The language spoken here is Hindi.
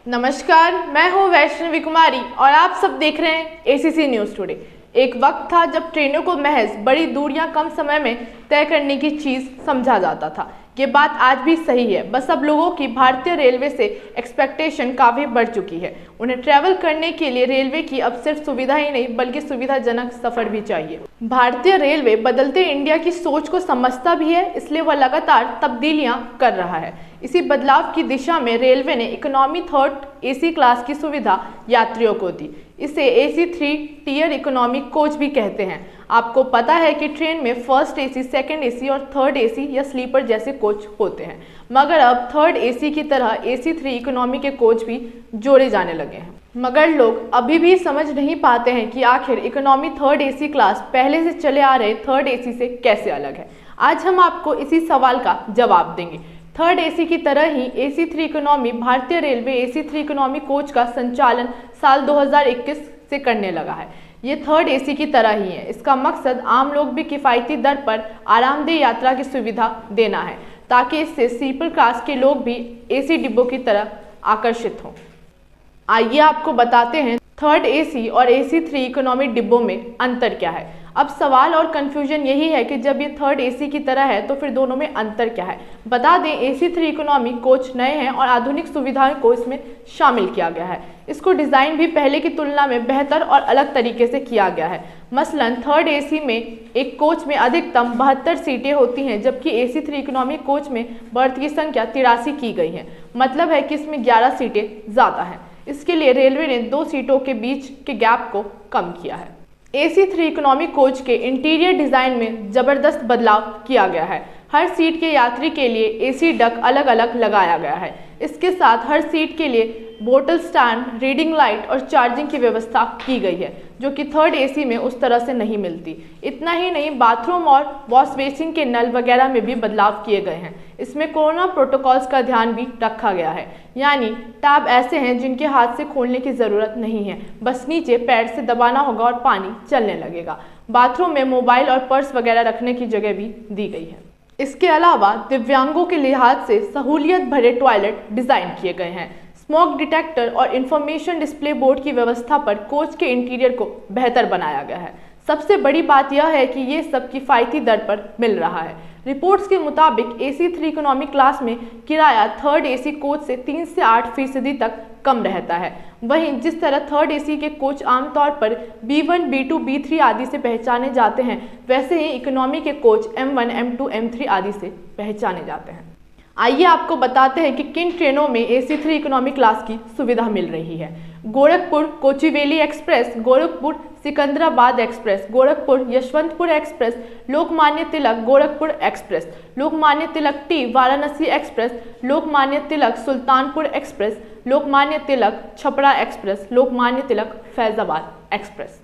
नमस्कार, मैं हूं वैष्णवी कुमारी और आप सब देख रहे हैं एसीसी न्यूज़ टुडे। एक वक्त था जब ट्रेनों को महज बड़ी दूरियां कम समय में तय करने की चीज़ समझा जाता था। ये बात आज भी सही है, बस अब लोगों की भारतीय रेलवे से एक्सपेक्टेशन काफ़ी बढ़ चुकी है। उन्हें ट्रैवल करने के लिए रेलवे की अब सिर्फ सुविधा ही नहीं बल्कि सुविधाजनक सफ़र भी चाहिए। भारतीय रेलवे बदलते इंडिया की सोच को समझता भी है, इसलिए वह लगातार तब्दीलियां कर रहा है। इसी बदलाव की दिशा में रेलवे ने इकोनॉमी थर्ड एसी क्लास की सुविधा यात्रियों को दी। इसे एसी 3 टियर इकोनॉमी कोच भी कहते हैं। आपको पता है कि ट्रेन में फर्स्ट एसी, सेकंड एसी और थर्ड एसी या स्लीपर जैसे कोच होते हैं, मगर अब थर्ड एसी की तरह एसी 3 इकोनॉमी के कोच भी जोड़े जाने लगे हैं। मगर लोग अभी भी समझ नहीं पाते हैं कि आखिर इकोनॉमी थर्ड एसी क्लास पहले से चले आ रहे थर्ड एसी से कैसे अलग है। आज हम आपको इसी सवाल का जवाब देंगे। थर्ड एसी की तरह ही एसी 3 इकोनॉमी भारतीय रेलवे एसी 3 इकोनॉमी कोच का संचालन साल 2021 से करने लगा है। ये थर्ड एसी की तरह ही है। इसका मकसद आम लोग भी किफ़ायती दर पर आरामदेह यात्रा की सुविधा देना है, ताकि इससे स्लीपर क्लास के लोग भी एसी डिब्बों की तरह आकर्षित हों। आइए आपको बताते हैं थर्ड एसी और एसी 3 इकोनॉमी डिब्बों में अंतर क्या है। अब सवाल और कन्फ्यूजन यही है कि जब ये थर्ड एसी की तरह है तो फिर दोनों में अंतर क्या है। बता दें, एसी 3 इकोनॉमी कोच नए हैं और आधुनिक सुविधाओं को इसमें शामिल किया गया है। इसको डिज़ाइन भी पहले की तुलना में बेहतर और अलग तरीके से किया गया है। मसलन थर्ड एसी में एक कोच में अधिकतम 72 सीटें होती हैं, जबकि एसी 3 इकोनॉमी कोच में बर्थ की संख्या 83 की गई है। मतलब है कि इसमें 11 सीटें ज़्यादा हैं। इसके लिए रेलवे ने 2 सीटों के बीच के गैप को कम किया है। एसी 3 इकोनॉमी कोच के इंटीरियर डिज़ाइन में ज़बरदस्त बदलाव किया गया है। हर सीट के यात्री के लिए एसी डक अलग अलग लगाया गया है। इसके साथ हर सीट के लिए बोतल स्टैंड, रीडिंग लाइट और चार्जिंग की व्यवस्था की गई है, जो कि थर्ड एसी में उस तरह से नहीं मिलती। इतना ही नहीं, बाथरूम और वॉश बेसिन के नल वगैरह में भी बदलाव किए गए हैं। इसमें कोरोना प्रोटोकॉल्स का ध्यान भी रखा गया है, यानी टैब ऐसे हैं जिनके हाथ से खोलने की ज़रूरत नहीं है, बस नीचे पैर से दबाना होगा और पानी चलने लगेगा। बाथरूम में मोबाइल और पर्स वगैरह रखने की जगह भी दी गई है। इसके अलावा दिव्यांगों के लिहाज से सहूलियत भरे टॉयलेट डिज़ाइन किए गए हैं। स्मोक डिटेक्टर और इंफॉर्मेशन डिस्प्ले बोर्ड की व्यवस्था पर कोच के इंटीरियर को बेहतर बनाया गया है। सबसे बड़ी बात यह है कि ये सब किफ़ायती दर पर मिल रहा है। रिपोर्ट्स के मुताबिक एसी 3 इकोनॉमी क्लास में किराया थर्ड एसी कोच से 3 से 8% तक कम रहता है। वहीं जिस तरह थर्ड एसी के कोच आमतौर पर B1, B2, B3 आदि से पहचाने जाते हैं, वैसे ही इकोनॉमी के कोच M1, M2, M3 आदि से पहचाने जाते हैं। आइए आपको बताते हैं कि किन ट्रेनों में एसी 3 इकोनॉमी क्लास की सुविधा मिल रही है। Gorakhpur Kochuveli express, Gorakhpur Secunderabad express, Gorakhpur Yesvantpur express, Lokmanya Tilak Gorakhpur express, Lokmanya Tilak T Varanasi express, Lokmanya Tilak Sultanpur express, Lokmanya Tilak Chhapra express, Lokmanya Tilak Faizabad express.